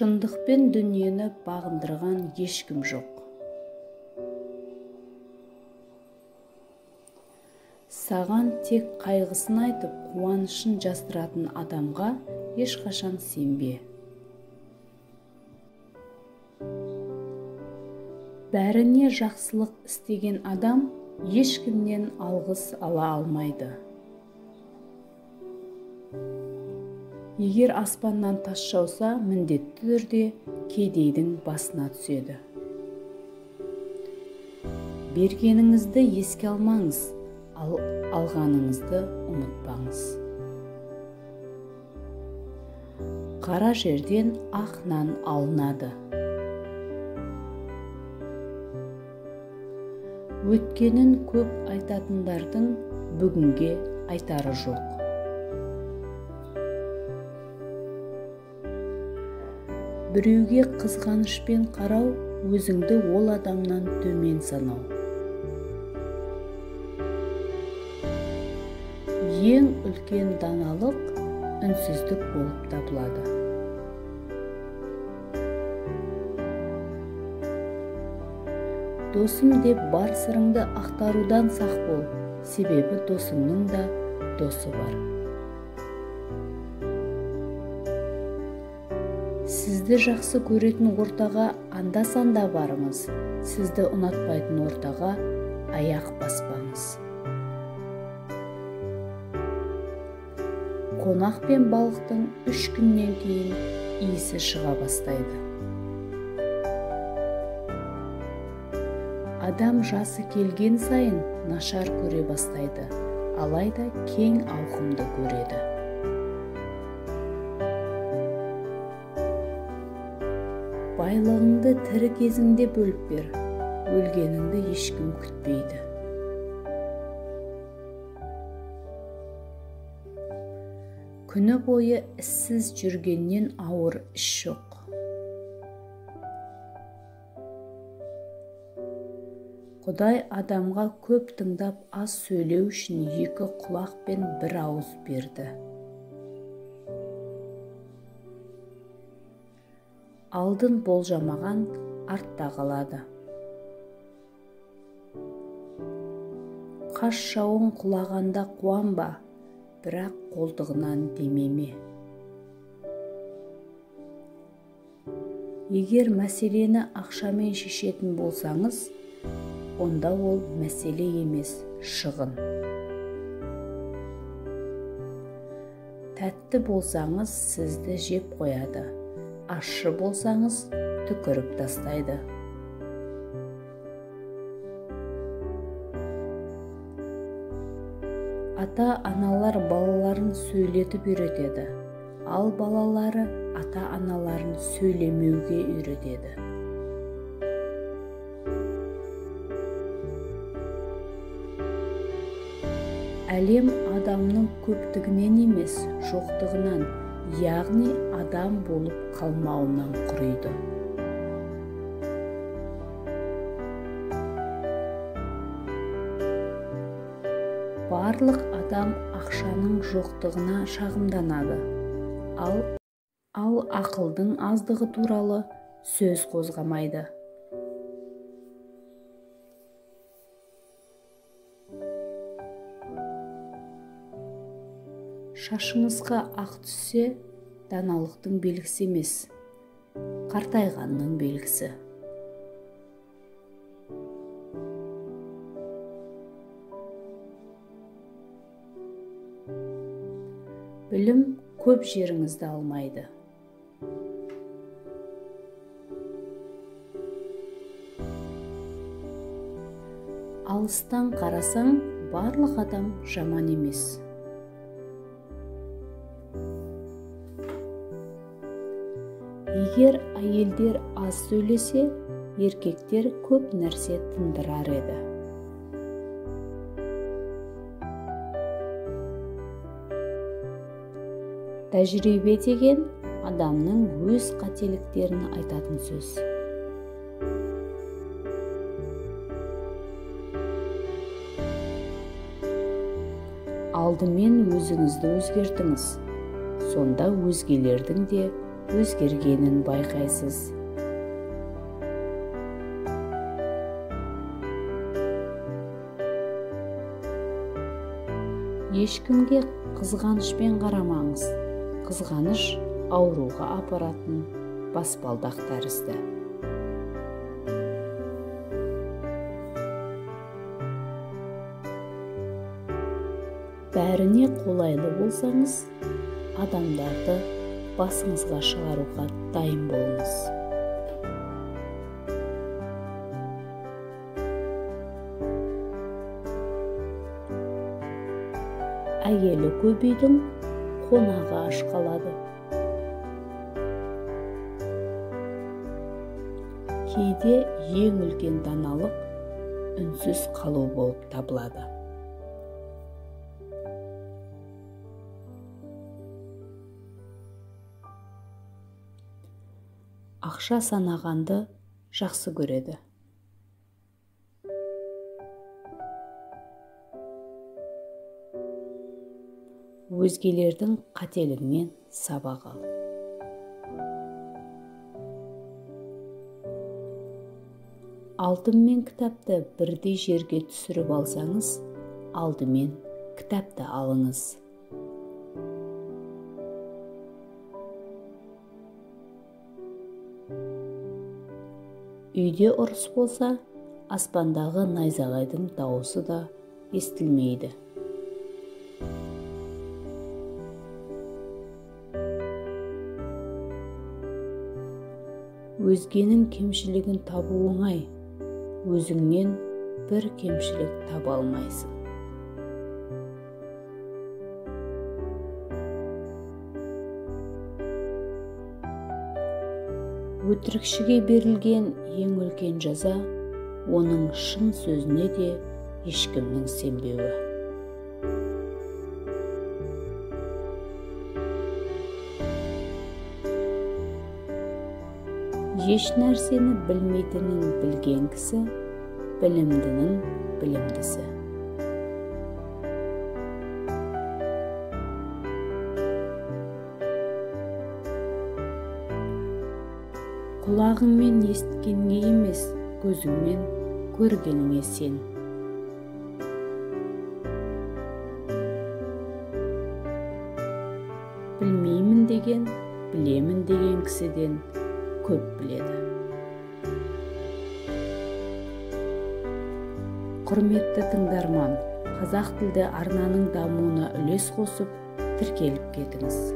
Шындықпен дүниені бағындырған ешкім жоқ. Саған тек қайғысын айтып, қуанышын жастыратын адамға ешқашан сенбе. Бәріне жақсылық істеген адам ешкімнен алғыс ала алмайды. Егер аспаннан тас жауса, міндетті түрде кедейдің басына түседі. Бергеніңізді еске алмаңыз, алғаныңызды ұмытпаңыз. Қара жерден ақ нан алынады. Өткенін көп айтатындардың бүгінге айтары жоқ. Біреуге қызғанышпен қарау, өзіңді ол адамнан төмен санау. Ең үлкен даналық үнсіздік болып табылады. Досым деп бар сырыңды ақтарудан сақ бол, себебі досыңның да досы бар. Сізді жақсы көретін ортаға анда-санда барыңыз, сізді ұнатпайтын ортаға аяқ баспаңыз. Қонақ пен балықтың 3 күннен кейін иісі шыға бастайды. Адам жасы келген сайын нашар көре бастайды, алайда кең ауқымды көреді. Байлығыңды тірі кезіңде бөліп бер, өлгеніңді ешкім күтпейді. Күні бойы іссіз жүргеннен ауыр іш жоқ. Құдай адамға көп тыңдап аз сөйлеу үшін 2 құлақ пен 1 ауыз берді. Алдын болжамаған артта қалады. Қаш жауын құлағанда қуанба, бірақ қолтығынан демеме. Егер мәселені ақшамен шешетін болсаңыз, онда ол мәселе емес, шығын. Тәтті болсаңыз, сізді жеп қояды. Ащы болсаңыз, түкіріп тастайды. Ата-аналар балаларын сөйлетіп үйретеді, ал балалары ата-аналарын сөйлемеуге үйретеді. Әлем адамның көптігінен емес, жоқтығынан, яғни адам болып қалмауынан құриды. Барлық адам ақшаның жоқтығына шағымданады, ал ақылдың аздығы туралы сөз қозғамайды. Шашыңызға ақ түссе, даналықтың белгісі емес, қартайғанның белгісі. Білім көп жеріңізді алмайды. Алыстан қарасаң, барлық адам жаман емес. Егер әйелдер аз сөйлесе, еркектер көп нәрсе тындырар еді. Тәжірибе деген адамның өз қателіктерін айтатын сөз. Алдымен өзіңізді өзгертіңіз, сонда өзгелердің де өзгергенін байқайсыз. Ешкімге қызғанышпен қарамаңыз. Қызғаныш ауруға апаратын баспалдақ тәрізді. Бәріне қолайлы болсаңыз, адамдарды басыңызға шығаруға дайын болыңыз. Әйелі көп үйдің қонағы аш қалады. Кейде ең үлкен даналық үнсіз қалу болып табылады. Ақша санағанды жақсы көреді. Өзгелердің қателігінен сабақ ал. Алтын мен кітапты бірдей жерге түсіріп алсаңыз, алдымен кітапты алыңыз. Үйде ұрыс болса, аспандағы найзағайдың дауысы да естілмейді. Өзгенің кемшілігін табу оңай, өзіңнен бір кемшілік таба алмайсың. Өтірікшіге берілген ең үлкен жаза, оның шын сөзіне де ешкімнің сенбеуі. Еш нәрсені білмейтінін білген кісі, білімдінің білімдісі. Құлағыңмен естігеніңе емес, көзіңмен көргеніңе сен. Білмеймін деген, білемін деген кісіден көп біледі. Құрметті тыңдарман, қазақ тілді арнаның дамуына үлес қосып, тіркеліп кетіңіз.